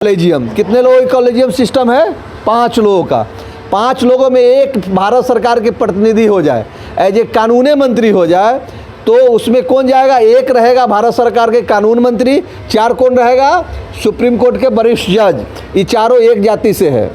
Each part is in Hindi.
कॉलेजियम, कितने लोगों का कॉलेजियम सिस्टम है? 5 लोगों का। 5 लोगों में एक भारत सरकार के प्रतिनिधि हो जाए, एज ए कानूनी मंत्री हो जाए, तो उसमें कौन जाएगा? एक रहेगा भारत सरकार के कानून मंत्री, 4 कौन रहेगा? सुप्रीम कोर्ट के वरिष्ठ जज। ये चारों एक जाति से है,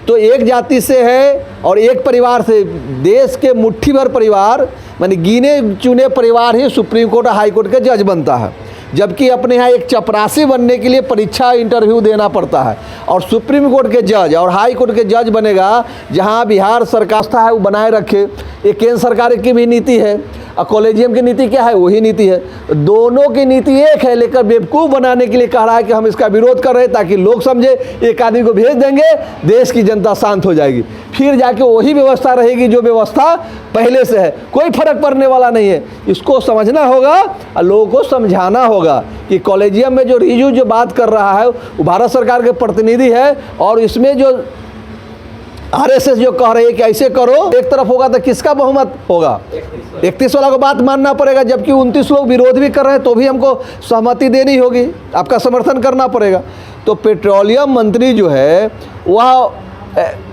तो एक जाति से है और एक परिवार से। देश के मुट्ठी भर परिवार, माने गिने चुने परिवार ही सुप्रीम कोर्ट और हाई कोर्ट के जज बनता है, जबकि अपने यहाँ एक चपरासी बनने के लिए परीक्षा इंटरव्यू देना पड़ता है। और सुप्रीम कोर्ट के जज और हाई कोर्ट के जज बनेगा जहाँ बिहार सरकार है वो बनाए रखे। ये केंद्र सरकार की भी नीति है और कॉलेजियम की नीति क्या है? वही नीति है। दोनों की नीति एक है, लेकर बेवकूफ़ बनाने के लिए कह रहा है कि हम इसका विरोध कर रहे हैं ताकि लोग समझे। एक आदमी को भेज देंगे, देश की जनता शांत हो जाएगी, फिर जाके वही व्यवस्था रहेगी जो व्यवस्था पहले से है। कोई फर्क पड़ने वाला नहीं है। इसको समझना होगा और लोगों को समझाना होगा कि कॉलेजियम में जो रिजू जो बात कर रहा है वो भारत सरकार के प्रतिनिधि है, और इसमें जो आरएसएस जो कह रहे हैं कि ऐसे करो, एक तरफ होगा तो किसका बहुमत होगा? 31 वाला को बात मानना पड़ेगा, जबकि 29 लोग विरोध भी कर रहे हैं, तो भी हमको सहमति देनी होगी, आपका समर्थन करना पड़ेगा। तो पेट्रोलियम मंत्री जो है वह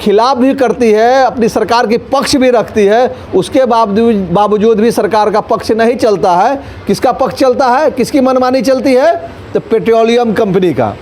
खिलाफ भी करती है, अपनी सरकार की पक्ष भी रखती है, उसके बावजूद भी सरकार का पक्ष नहीं चलता है। किसका पक्ष चलता है? किसकी मनमानी चलती है? तो पेट्रोलियम कंपनी का।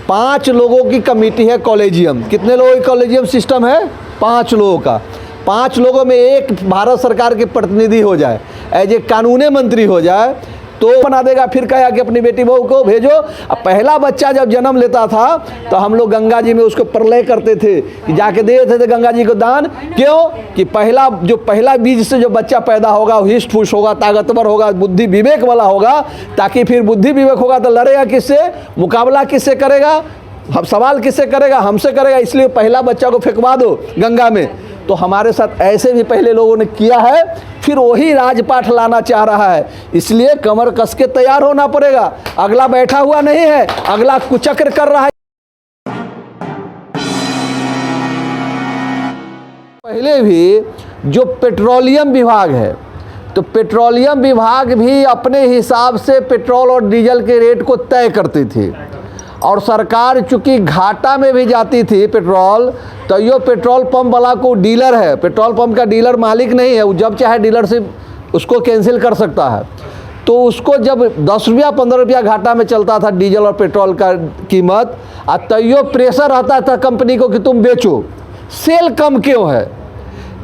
5 लोगों की कमेटी है कॉलेजियम। कितने लोगों की कॉलेजियम सिस्टम है? 5 लोगों का। 5 लोगों में एक भारत सरकार के प्रतिनिधि हो जाए, एज ए कानूनी मंत्री हो जाए, तो बना देगा। फिर कहा कि अपनी बेटी बहू को भेजो। अब पहला बच्चा जब जन्म लेता था तो हम लोग गंगा जी में उसको प्रलय करते थे कि जाके दे देते थे गंगा जी को दान। क्यों? कि पहला बीज से जो बच्चा पैदा होगा वो हिस्ट फुस्ट होगा, ताकतवर होगा, बुद्धि विवेक वाला होगा, ताकि फिर बुद्धि विवेक होगा तो लड़ेगा किससे, मुकाबला किससे करेगा, हम सवाल किससे करेगा? हमसे करेगा। इसलिए पहला बच्चा को फेंकवा दो गंगा में। तो हमारे साथ ऐसे भी पहले लोगों ने किया है, फिर वही राजपाट लाना चाह रहा है। इसलिए कमर कस के तैयार होना पड़ेगा। अगला बैठा हुआ नहीं है, अगला कुचक्र कर रहा है। पहले भी जो पेट्रोलियम विभाग है, तो पेट्रोलियम विभाग भी अपने हिसाब से पेट्रोल और डीजल के रेट को तय करती थी, और सरकार चूंकि घाटा में भी जाती थी पेट्रोल, तो यो पेट्रोल पंप वाला को डीलर है, पेट्रोल पंप का डीलर मालिक नहीं है, वो जब चाहे डीलरशिप उसको कैंसिल कर सकता है। तो उसको जब 10 रुपया 15 रुपया घाटा में चलता था डीजल और पेट्रोल का कीमत, तैयो प्रेशर आता था कंपनी को कि तुम बेचो, सेल कम क्यों है?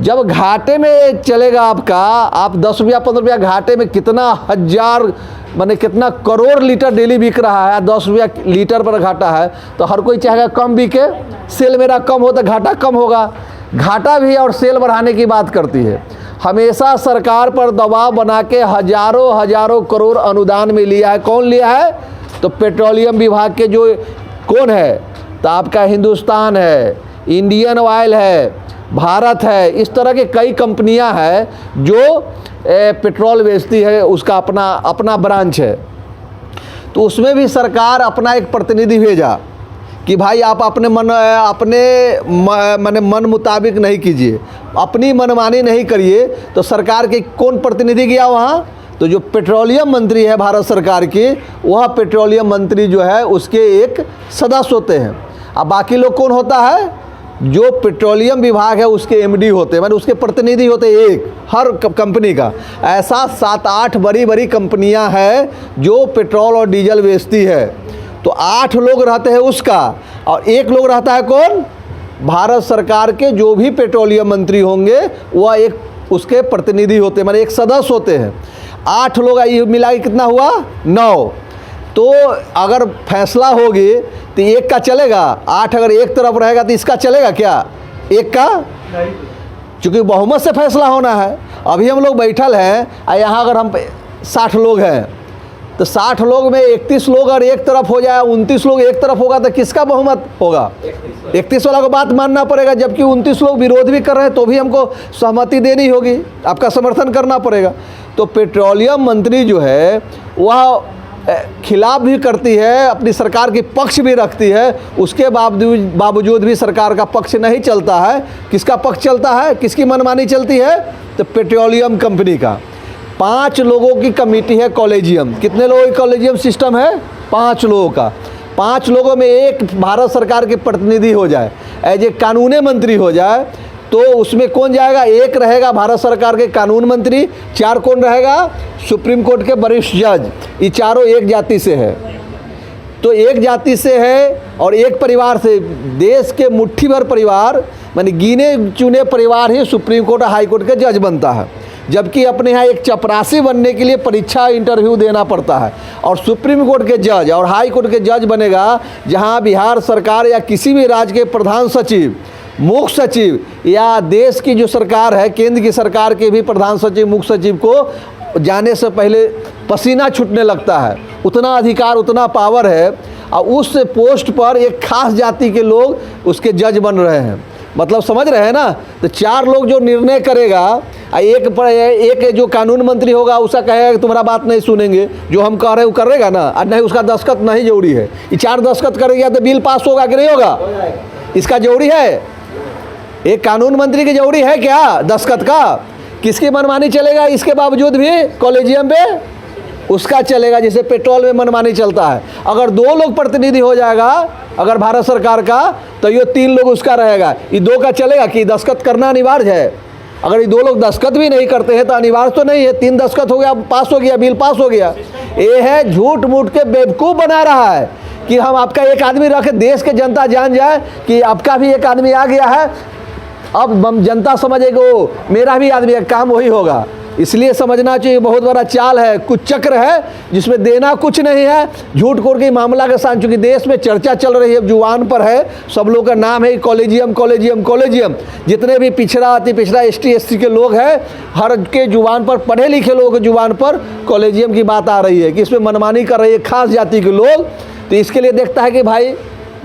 जब घाटे में चलेगा आपका, आप 10 रुपया 15 रुपया घाटे में कितना हजार माने कितना करोड़ लीटर डेली बिक रहा है, 10 रुपया लीटर पर घाटा है, तो हर कोई चाहेगा कम बिके, सेल मेरा कम हो तो घाटा कम होगा। घाटा भी और सेल बढ़ाने की बात करती है। हमेशा सरकार पर दबाव बना के हजारों करोड़ अनुदान में लिया है। कौन लिया है? तो पेट्रोलियम विभाग के जो कौन है, तो आपका हिंदुस्तान है, इंडियन ऑयल है, भारत है, इस तरह के कई कंपनियां हैं जो पेट्रोल बेचती है, उसका अपना ब्रांच है। तो उसमें भी सरकार अपना एक प्रतिनिधि भेजा कि भाई आप अपने मन मुताबिक नहीं कीजिए, अपनी मनमानी नहीं करिए। तो सरकार के कौन प्रतिनिधि गया वहाँ? तो जो पेट्रोलियम मंत्री है भारत सरकार की, वह पेट्रोलियम मंत्री जो है उसके एक सदस्य होते हैं। अब बाकी लोग कौन होता है? जो पेट्रोलियम विभाग है उसके एमडी होते हैं, मतलब उसके प्रतिनिधि होते हैं एक हर कंपनी का। ऐसा 7-8 बड़ी कंपनियां हैं जो पेट्रोल और डीजल बेचती है। तो 8 लोग रहते हैं उसका, और एक लोग रहता है कौन? भारत सरकार के जो भी पेट्रोलियम मंत्री होंगे वह एक उसके प्रतिनिधि होते हैं, मतलब एक सदस्य होते हैं। 8 लोग मिला के कितना हुआ? 9। तो अगर फैसला होगी तो एक का चलेगा, 8 अगर एक तरफ रहेगा तो इसका चलेगा क्या? एक का? क्योंकि बहुमत से फैसला होना है। अभी हम लोग बैठल हैं, यहाँ अगर हम 60 लोग हैं, तो 60 लोग में 31 लोग अगर एक तरफ हो जाए, 29 लोग एक तरफ होगा, तो किसका बहुमत होगा? 31 वाला को बात मानना पड़ेगा, जबकि 29 लोग विरोध भी कर रहे हैं, तो भी हमको सहमति देनी होगी, आपका समर्थन करना पड़ेगा। तो पेट्रोलियम मंत्री जो है वह खिलाफ भी करती है, अपनी सरकार की पक्ष भी रखती है, उसके बावजूद भी सरकार का पक्ष नहीं चलता है। किसका पक्ष चलता है? किसकी मनमानी चलती है? तो पेट्रोलियम कंपनी का। 5 लोगों की कमेटी है कॉलेजियम। कितने लोगों की कॉलेजियम सिस्टम है? 5 लोगों का। 5 लोगों में एक भारत सरकार के प्रतिनिधि हो जाए, एज ए कानूनी मंत्री हो जाए, तो उसमें कौन जाएगा? एक रहेगा भारत सरकार के कानून मंत्री, 4 कौन रहेगा? सुप्रीम कोर्ट के वरिष्ठ जज। ये चारों एक जाति से है, तो एक जाति से है और एक परिवार से। देश के मुट्ठी भर परिवार, माने गिने चुने परिवार ही सुप्रीम कोर्ट और हाई कोर्ट के जज बनता है, जबकि अपने यहाँ एक चपरासी बनने के लिए परीक्षा इंटरव्यू देना पड़ता है। और सुप्रीम कोर्ट के जज और हाई कोर्ट के जज बनेगा जहाँ बिहार सरकार या किसी भी राज्य के प्रधान सचिव, मुख्य सचिव या देश की जो सरकार है, केंद्र की सरकार के भी प्रधान सचिव, मुख्य सचिव को जाने से पहले पसीना छूटने लगता है। उतना अधिकार, उतना पावर है, और उस पोस्ट पर एक खास जाति के लोग उसके जज बन रहे हैं। मतलब समझ रहे हैं ना? तो 4 लोग जो निर्णय करेगा, एक जो कानून मंत्री होगा उसका कहेगा कि तुम्हारा बात नहीं सुनेंगे, जो हम कह रहे हैं वो करेगा ना, और नहीं उसका दस्तखत नहीं जरूरी है। ये 4 दस्तखत करेगा तो बिल पास होगा कि नहीं होगा? इसका जरूरी है? एक कानून मंत्री की जरूरी है क्या दस्तखत का? किसकी मनमानी चलेगा इसके बावजूद भी कॉलेजियम पे? उसका चलेगा। जैसे पेट्रोल में मनमानी चलता है, अगर 2 लोग प्रतिनिधि हो जाएगा अगर भारत सरकार का, तो ये 3 लोग उसका रहेगा। ये 2 का चलेगा कि दस्तखत करना अनिवार्य है? अगर ये 2 लोग दस्तखत भी नहीं करते हैं तो अनिवार्य तो नहीं है। 3 दस्तखत हो गया, पास हो गया, बिल पास हो गया। ये है झूठ मूठ के बेवकूफ़ बना रहा है कि हम आपका एक आदमी रखे, देश के जनता जान जाए कि आपका भी एक आदमी आ गया है, अब हम जनता समझेगा वो मेरा भी आदमी है, काम वही होगा। इसलिए समझना चाहिए बहुत बड़ा चाल है, कुछ चक्र है जिसमें देना कुछ नहीं है। झूठ कोट के मामला के साथ चूंकि देश में चर्चा चल रही है, जुबान पर है, सब लोग का नाम है कॉलेजियम कॉलेजियम कॉलेजियम। जितने भी पिछड़ा अति पिछड़ा ST SC के लोग हैं, हर के जुबान पर, पढ़े लिखे लोगों के जुबान पर कॉलेजियम की बात आ रही है कि इसमें मनमानी कर रही है खास जाति के लोग। तो इसके लिए देखता है कि भाई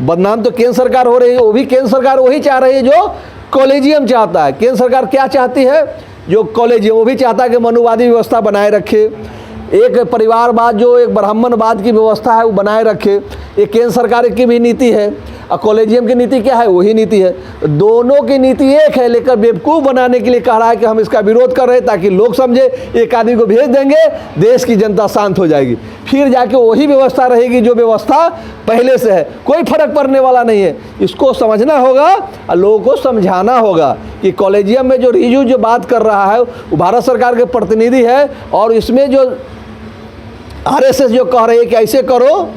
बदनाम तो केंद्र सरकार हो रही है, वो भी केंद्र सरकार वही चाह रही है जो कॉलेजियम चाहता है। केंद्र सरकार क्या चाहती है? जो कॉलेजियम, वो भी चाहता है कि मनुवादी व्यवस्था बनाए रखे, एक परिवारवाद जो एक ब्राह्मणवाद की व्यवस्था है वो बनाए रखे। ये केंद्र सरकार की भी नीति है, और कॉलेजियम की नीति क्या है? वही नीति है। दोनों की नीति एक है, लेकर बेवकूफ़ बनाने के लिए कह रहा है कि हम इसका विरोध कर रहे हैं ताकि लोग समझे। एक आदमी को भेज देंगे, देश की जनता शांत हो जाएगी, फिर जाके वही व्यवस्था रहेगी जो व्यवस्था पहले से है। कोई फर्क पड़ने वाला नहीं है। इसको समझना होगा और लोगों को समझाना होगा कि कॉलेजियम में जो रिजू जो बात कर रहा है वो भारत सरकार के प्रतिनिधि है, और इसमें जो RSS जो कह रहे हैं कि ऐसे करो,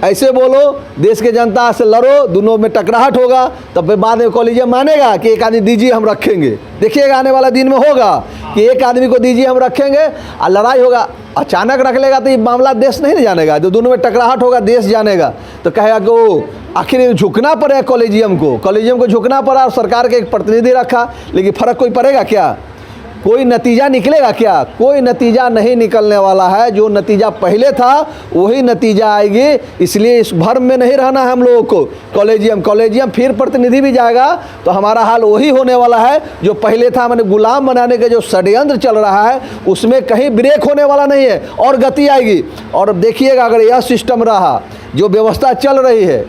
ऐसे बोलो, देश के जनता से लड़ो, दोनों में टकराहट होगा, तब बाद में कॉलेजियम मानेगा कि एक आदमी दीजिए हम रखेंगे। देखिएगा आने वाला दिन में होगा कि एक आदमी को दीजिए हम रखेंगे, और लड़ाई होगा। अचानक रख लेगा तो ये मामला देश नहीं जानेगा, जो दोनों में टकराहट होगा देश जानेगा, तो कहेगा कि वो आखिर झुकना पड़ेगा कॉलेजियम को झुकना पड़ा और सरकार के एक प्रतिनिधि रखा, लेकिन फ़र्क कोई पड़ेगा क्या? कोई नतीजा निकलेगा क्या? कोई नतीजा नहीं निकलने वाला है। जो नतीजा पहले था वही नतीजा आएगी। इसलिए इस भ्रम में नहीं रहना है हम लोगों को। कॉलेजियम फिर प्रतिनिधि भी जाएगा तो हमारा हाल वही होने वाला है जो पहले था। मैंने गुलाम बनाने का जो षड्यंत्र चल रहा है उसमें कहीं ब्रेक होने वाला नहीं है, और गति आएगी। और देखिएगा अगर यह सिस्टम रहा, जो व्यवस्था चल रही है,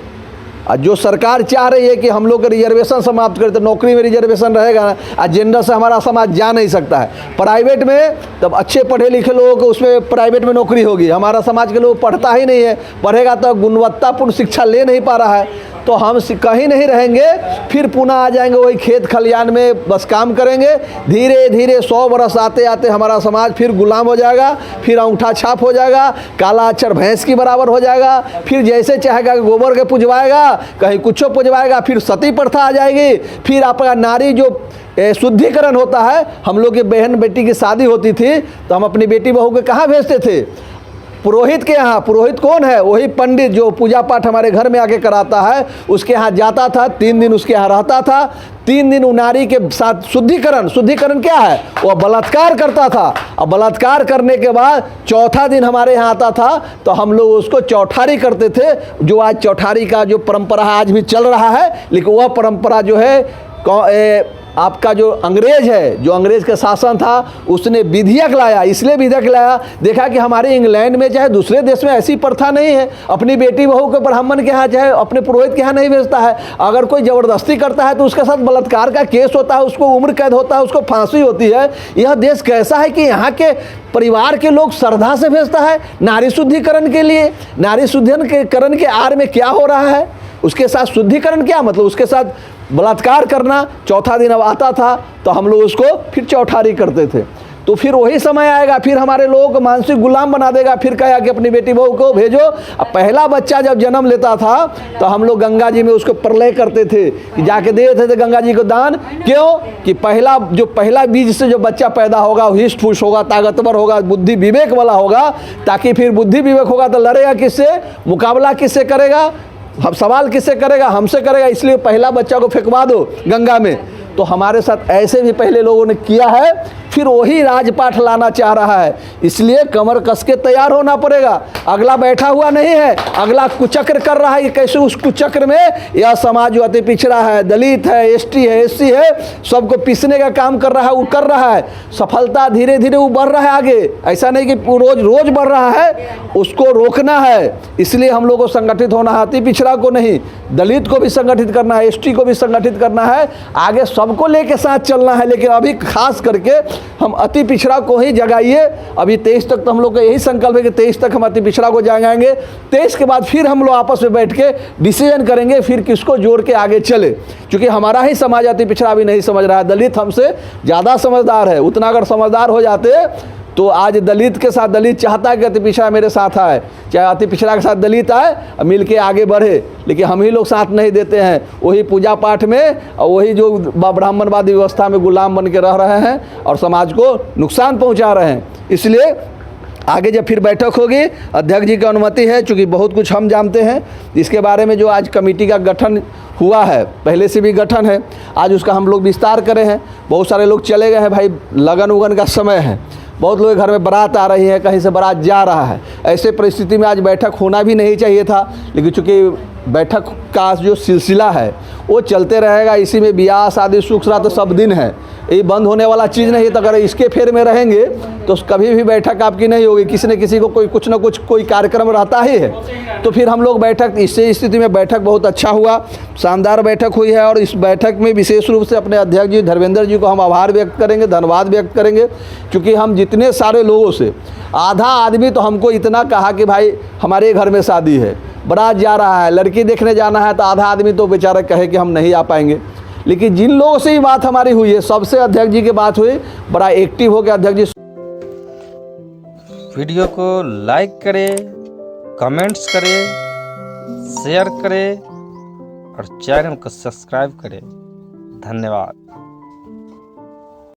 जो सरकार चाह रही है कि हम लोग रिजर्वेशन समाप्त करें, तो नौकरी में रिजर्वेशन रहेगा ना, जेंडर से हमारा समाज जा नहीं सकता है। प्राइवेट में तब अच्छे पढ़े लिखे लोगों को उसमें प्राइवेट में नौकरी होगी, हमारा समाज के लोग पढ़ता ही नहीं है, पढ़ेगा तो गुणवत्तापूर्ण शिक्षा ले नहीं पा रहा है, तो हम कहीं नहीं रहेंगे। फिर पुनः आ जाएंगे वही खेत खलियान में बस काम करेंगे। धीरे धीरे 100 बरस आते आते हमारा समाज फिर गुलाम हो जाएगा, फिर अंगूठा छाप हो जाएगा, काला अक्षर भैंस की बराबर हो जाएगा। फिर जैसे चाहेगा गोबर के पुजवाएगा, कहीं कुछ पुजवाएगा, फिर सती प्रथा आ जाएगी। फिर आपका नारी जो शुद्धिकरण होता है, हम लोग की बहन बेटी की शादी होती थी तो हम अपनी बेटी बहू के कहाँ भेजते थे? पुरोहित के यहाँ। पुरोहित कौन है? वही पंडित जो पूजा पाठ हमारे घर में आके कराता है, उसके यहाँ जाता था, 3 दिन उसके यहाँ रहता था। 3 दिन नारी के साथ शुद्धिकरण क्या है? वह बलात्कार करता था, और बलात्कार करने के बाद चौथा दिन हमारे यहाँ आता था तो हम लोग उसको चौठारी करते थे। जो आज चौठारी का जो परंपरा आज भी चल रहा है, लेकिन वह परंपरा जो है आपका जो अंग्रेज है, जो अंग्रेज का शासन था, उसने विधेयक लाया। इसलिए विधेयक लाया, देखा कि हमारे इंग्लैंड में चाहे दूसरे देश में ऐसी प्रथा नहीं है, अपनी बेटी बहू को ब्राह्मण के यहाँ चाहे अपने पुरोहित के यहाँ नहीं भेजता है। अगर कोई ज़बरदस्ती करता है तो उसके साथ बलात्कार का केस होता है, उसको उम्र कैद होता है, उसको फांसी होती है। यह देश कैसा है कि यहाँ के परिवार के लोग श्रद्धा से भेजता है नारी शुद्धिकरण के लिए। नारी शुद्धिकरण के आड़ में क्या हो रहा है, उसके साथ शुद्धिकरण क्या मतलब, उसके साथ बलात्कार करना। चौथा दिन अब आता था तो हम लोग उसको फिर चौठारी करते थे। तो फिर वही समय आएगा, फिर हमारे लोगों को मानसिक गुलाम बना देगा, फिर कहा कि अपनी बेटी बहू को भेजो। अब पहला बच्चा जब जन्म लेता था तो हम लोग गंगा जी में उसको प्रलय करते थे कि जाके दे देते थे गंगा जी को दान। क्यों कि पहला बीज से जो बच्चा पैदा होगा वो हिष्ट फुष्ट होगा, ताकतवर होगा, बुद्धि विवेक वाला होगा, ताकि फिर बुद्धि विवेक होगा तो लड़ेगा किससे, मुकाबला किससे करेगा, हम सवाल किससे करेगा, हमसे करेगा। इसलिए पहला बच्चा को फेंकवा दो गंगा में। तो हमारे साथ ऐसे भी पहले लोगों ने किया है, फिर वही राजपाट लाना चाह रहा है। इसलिए कमर कस के तैयार होना पड़ेगा। अगला बैठा हुआ नहीं है, अगला कुचक्र कर रहा है। कैसे उस कुचक्र में यह समाज जो अति पिछड़ा है, दलित है, एसटी है, एससी है, सबको पीसने का काम कर रहा है, वो कर रहा है। सफलता धीरे धीरे वो बढ़ रहा है आगे, ऐसा नहीं कि रोज रोज बढ़ रहा है, उसको रोकना है। इसलिए हम लोग को संगठित होना है, अति पिछड़ा को नहीं, दलित को भी संगठित करना है, एसटी को भी संगठित करना है, आगे सबको लेके साथ चलना है। लेकिन अभी खास करके हम अति पिछड़ा को ही जगाइए। अभी 23 तक तो हम लोग का यही संकल्प है कि 23 तक हम अति पिछड़ा को जगाएंगे। 23 के बाद फिर हम लोग आपस में बैठ के डिसीजन करेंगे फिर किसको जोड़ के आगे चले, क्योंकि हमारा ही समाज अति पिछड़ा भी नहीं समझ रहा है। दलित हमसे ज़्यादा समझदार है। उतना अगर समझदार हो जाते तो आज दलित के साथ, दलित चाहता है कि अति पिछड़ा मेरे साथ आए, चाहे अति पिछड़ा के साथ दलित आए, मिल के आगे बढ़े। लेकिन हम ही लोग साथ नहीं देते हैं, वही पूजा पाठ में और वही जो ब्राह्मणवादी व्यवस्था में गुलाम बन के रह रहे हैं और समाज को नुकसान पहुंचा रहे हैं। इसलिए आगे जब फिर बैठक होगी, अध्यक्ष जी की अनुमति है, चूँकि बहुत कुछ हम जानते हैं इसके बारे में। जो आज कमेटी का गठन हुआ है, पहले से भी गठन है, आज उसका हम लोग विस्तार करे हैं। बहुत सारे लोग चले गए हैं भाई, लगन उगन का समय है, बहुत लोग घर में बारात आ रही है, कहीं से बारात जा रहा है। ऐसे परिस्थिति में आज बैठक होना भी नहीं चाहिए था, लेकिन चूँकि बैठक का जो सिलसिला है वो चलते रहेगा। इसी में ब्याह शादी सुख श्राद्ध तो सब दिन है, ये बंद होने वाला चीज़ नहीं है। तो अगर इसके फेर में रहेंगे तो कभी भी बैठक आपकी नहीं होगी, किसी न किसी को कुछ ना कुछ कोई कार्यक्रम रहता ही है। तो फिर हम लोग बैठक, इससे स्थिति में बैठक बहुत अच्छा हुआ, शानदार बैठक हुई है। और इस बैठक में विशेष रूप से अपने अध्यक्ष जी धर्मेंद्र जी को हम आभार व्यक्त करेंगे, धन्यवाद व्यक्त करेंगे, क्योंकि हम जितने सारे लोगों से आधा आदमी तो हमको इतना कहा कि भाई हमारे घर में शादी है, बारात जा रहा है, लड़की देखने जाना है, तो आधा आदमी तो बेचारा कहे कि हम नहीं आ पाएंगे। लेकिन जिन लोगों से ही बात हमारी हुई है, सबसे अध्यक्ष जी की बात हुई, बड़ा एक्टिव हो गया अध्यक्ष जी। वीडियो को लाइक करें, कमेंट्स करें, शेयर करें और चैनल को सब्सक्राइब करें। धन्यवाद।